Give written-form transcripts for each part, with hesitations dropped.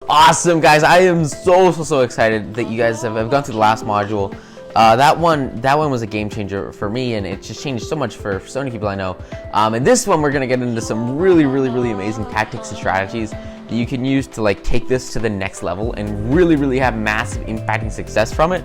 Awesome, guys. I am so excited that you guys have gone through the last module. That one was a game changer for me, and it just changed so much for so many people I know. And this one, we're going to get into some really amazing tactics and strategies that you can use to like take this to the next level and really have massive impacting success from it,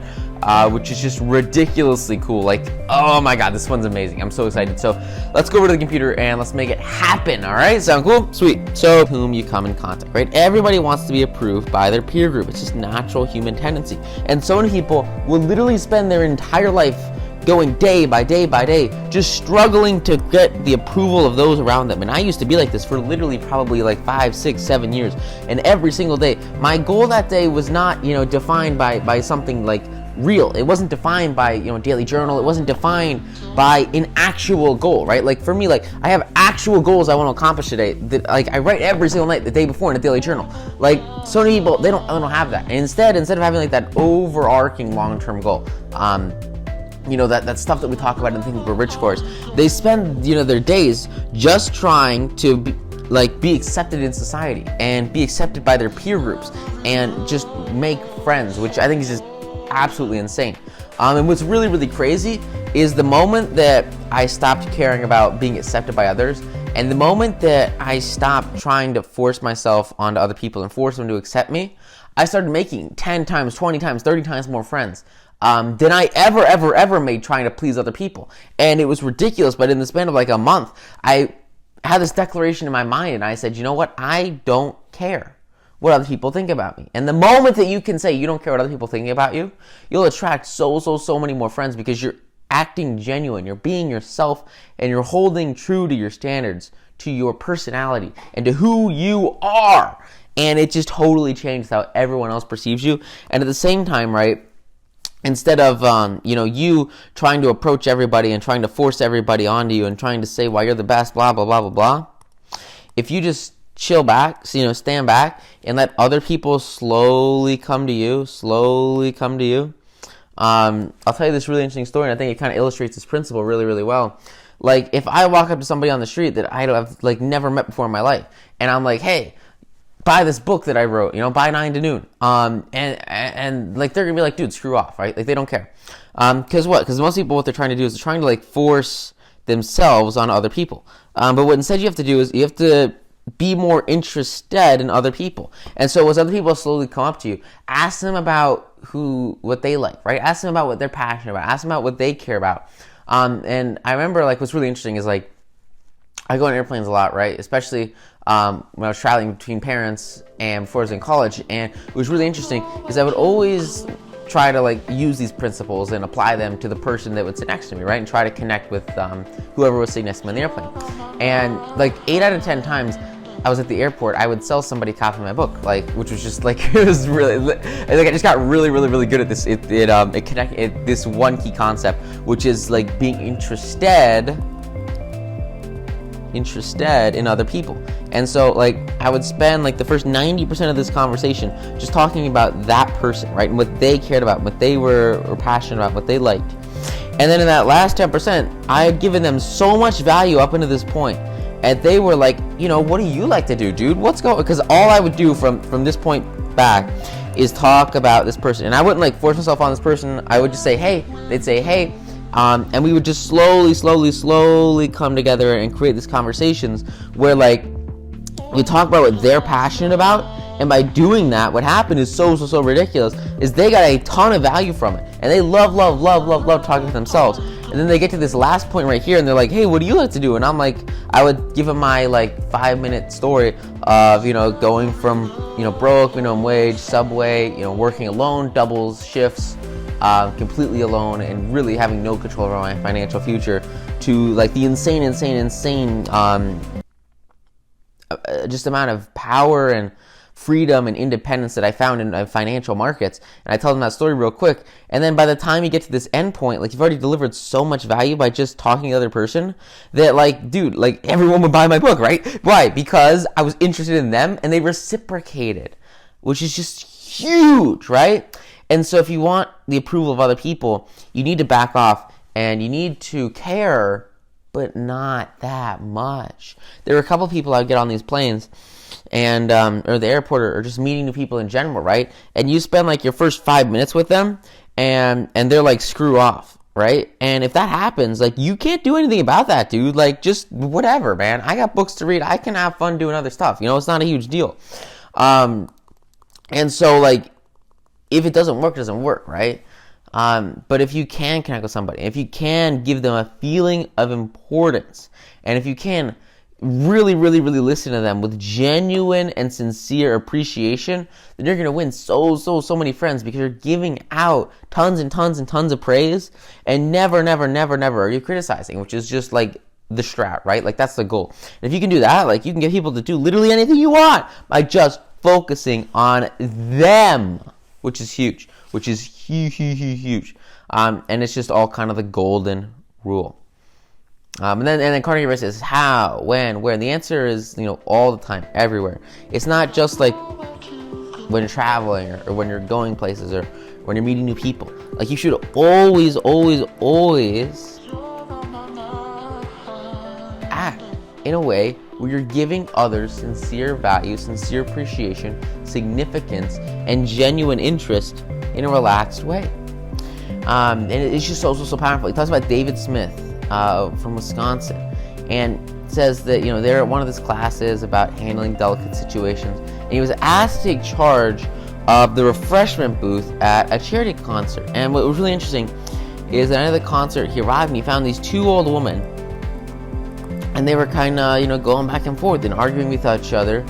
which is just ridiculously cool. Like, oh my god, this one's amazing. I'm so excited. So let's go over to the computer and let's make it happen. All right, sound cool? Sweet. So whom you come in contact, right? Everybody wants to be approved by their peer group. It's just natural human tendency. And so many people will literally spend their entire life going day by day, just struggling to get the approval of those around them. And I used to be like this for literally probably like 5, 6, 7 years. And every single day, my goal that day was not, defined by something like real. It wasn't defined by, daily journal. It wasn't defined by an actual goal, right? Like for me, like I have actual goals I want to accomplish today that like I write every single night the day before in a daily journal. Like so many people, they don't have that. And instead of having like that overarching long-term goal, that stuff that we talk about in the Think We're Rich course, they spend, their days just trying to be accepted in society and be accepted by their peer groups and just make friends, which I think is just absolutely insane. And what's really crazy is the moment that I stopped caring about being accepted by others, and the moment that I stopped trying to force myself onto other people and force them to accept me, I started making 10 times, 20 times, 30 times more friends than I ever made trying to please other people. And it was ridiculous, but in the span of like a month, I had this declaration in my mind, and I said, you know what? I don't care what other people think about me. And the moment that you can say you don't care what other people think about you, you'll attract so many more friends, because you're acting genuine, you're being yourself, and you're holding true to your standards, to your personality, and to who you are. And it just totally changes how everyone else perceives you. And at the same time, right, instead of you trying to approach everybody and trying to force everybody onto you and trying to say why you're the best, blah blah, if you just chill back, stand back and let other people slowly come to you. I'll tell you this really interesting story, and I think it kind of illustrates this principle really well. Like if I walk up to somebody on the street that I have like never met before in my life, and I'm like, hey, buy this book that I wrote, by 9 to noon. And like, they're gonna be like, dude, screw off, right? Like, they don't care. Cause most people, what they're trying to do is they're trying to like force themselves on other people. But what instead you have to do is you have to be more interested in other people. And so as other people slowly come up to you, ask them about what they like, right? Ask them about what they're passionate about. Ask them about what they care about. And I remember like, what's really interesting is like, I go on airplanes a lot, right? Especially when I was traveling between parents and before I was in college. And it was really interesting because I would always try to like use these principles and apply them to the person that would sit next to me, right? And try to connect with whoever was sitting next to me on the airplane. And like 8 out of 10 times I was at the airport, I would sell somebody a copy of my book, like, which was just like, it was really, like I just got really good at this. It connected this one key concept, which is like being interested in other people. And so like I would spend like the first 90% of this conversation just talking about that person, right? And what they cared about, what they were passionate about, what they liked. And then in that last 10%, I had given them so much value up until this point. And they were like, what do you like to do, dude? What's going? Because all I would do from this point back is talk about this person. And I wouldn't like force myself on this person. I would just say, hey. They'd say, hey. And we would just slowly come together and create these conversations where like we talk about what they're passionate about, and by doing that, what happened is so ridiculous is they got a ton of value from it, and they love talking to themselves. And then they get to this last point right here, and they're like, hey, what do you like to do? And I'm like, I would give them my like 5-minute story of going from broke, minimum wage, Subway, working alone, doubles, shifts, completely alone, and really having no control over my financial future, to like the insane just amount of power and freedom and independence that I found in financial markets. And I tell them that story real quick. And then by the time you get to this end point, like you've already delivered so much value by just talking to the other person that like, dude, like everyone would buy my book, right? Why? Because I was interested in them and they reciprocated, which is just huge, right? And so if you want the approval of other people, you need to back off and you need to care, but not that much. There were a couple people I would get on these planes and or the airport, or just meeting new people in general, right? And you spend like your first 5 minutes with them, and they're like, screw off, right? And if that happens, like, you can't do anything about that, dude. Like, just whatever, man. I got books to read. I can have fun doing other stuff. You know, it's not a huge deal. And so, like, if it doesn't work, it doesn't work, right? But if you can connect with somebody, if you can give them a feeling of importance, and if you can really, really, really listen to them with genuine and sincere appreciation, then you're going to win so many friends, because you're giving out tons and tons and tons of praise, and never are you criticizing, which is just like the strat, right? Like, that's the goal. And if you can do that, like, you can get people to do literally anything you want by just focusing on them, which is huge, huge. And it's just all kind of the golden rule. And then Carnegie says how, when, where. And the answer is, you know, all the time, everywhere. It's not just like when you're traveling, or when you're going places, or when you're meeting new people. Like, you should always act in a way where you're giving others sincere value, sincere appreciation, significance, and genuine interest in a relaxed way. And it's just so powerful. He talks about David Smith from Wisconsin, and says that, you know, they're at one of his classes about handling delicate situations, and he was asked to take charge of the refreshment booth at a charity concert. And what was really interesting is at the end of the concert, he arrived and he found these two old women, and they were kind of, you know, going back and forth and arguing with each other.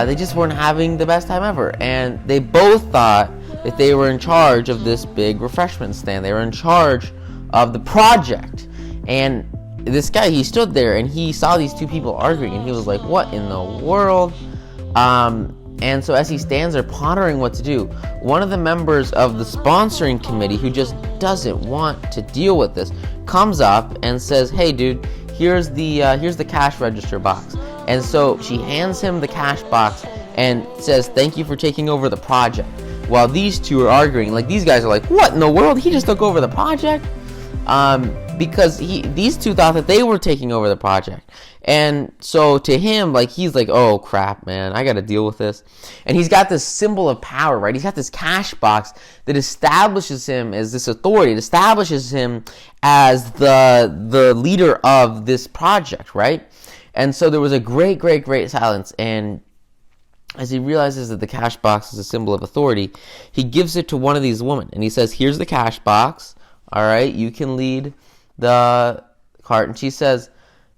They just weren't having the best time ever, and they both thought that they were in charge of this big refreshment stand. They were in charge of the project. And this guy, he stood there and he saw these two people arguing, and he was like, what in the world? And so as he stands there pondering what to do, one of the members of the sponsoring committee, who just doesn't want to deal with this, comes up and says, hey dude, here's the cash register box. And so she hands him the cash box and says, thank you for taking over the project. While these two are arguing, like, these guys are like, what in the world? He just took over the project? Because these two thought that they were taking over the project. And so to him, like, he's like, oh crap, man, I gotta deal with this. And he's got this symbol of power, right? He's got this cash box that establishes him as this authority. It establishes him as the leader of this project, right? And so there was a great silence, and as he realizes that the cash box is a symbol of authority, he gives it to one of these women, and he says, here's the cash box, all right, you can lead the cart. And she says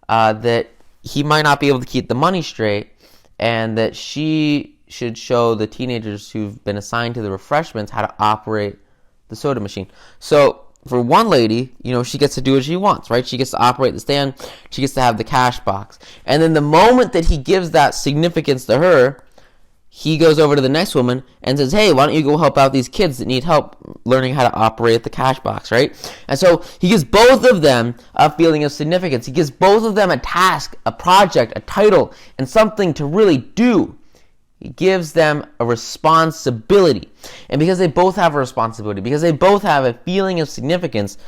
that he might not be able to keep the money straight, and that she should show the teenagers who've been assigned to the refreshments how to operate the soda machine. So for one lady, you know, she gets to do what she wants, right? She gets to operate the stand, she gets to have the cash box. And then the moment that he gives that significance to her, he goes over to the next woman and says, hey, why don't you go help out these kids that need help learning how to operate the cash box, right? And so he gives both of them a feeling of significance. He gives both of them a task, a project, a title, and something to really do. He gives them a responsibility. And because they both have a responsibility, because they both have a feeling of significance,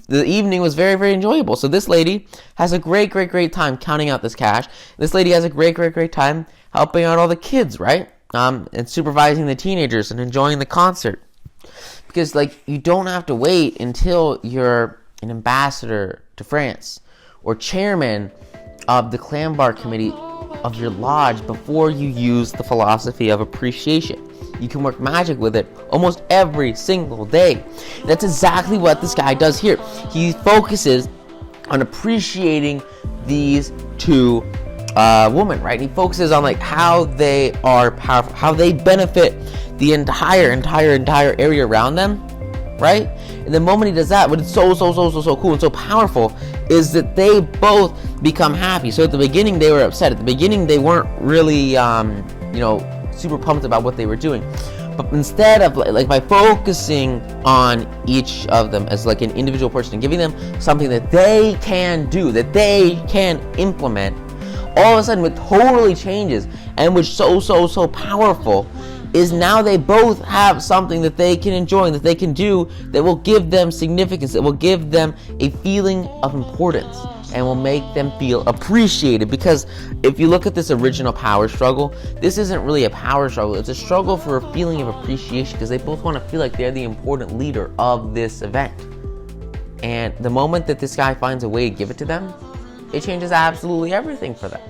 the evening was very enjoyable. So this lady has a great time counting out this cash. This lady has a great time helping out all the kids, right? And supervising the teenagers and enjoying the concert. Because, like, you don't have to wait until you're an ambassador to France or chairman of the clam bar committee of your lodge before you use the philosophy of appreciation. You can work magic with it almost every single day. That's exactly what this guy does here. He focuses on appreciating these two women, right? He focuses on, like, how they are powerful, how they benefit the entire area around them, right? And the moment he does that, what is so cool and so powerful is that they both become happy. So at the beginning they were upset. At the beginning they weren't really, super pumped about what they were doing. But instead of, like, by focusing on each of them as like an individual person and giving them something that they can do, that they can implement, all of a sudden it totally changes. And what's so powerful is now they both have something that they can enjoy and that they can do that will give them significance, that will give them a feeling of importance and will make them feel appreciated. Because if you look at this original power struggle, this isn't really a power struggle, it's a struggle for a feeling of appreciation, because they both want to feel like they're the important leader of this event. And the moment that this guy finds a way to give it to them, it changes absolutely everything for them.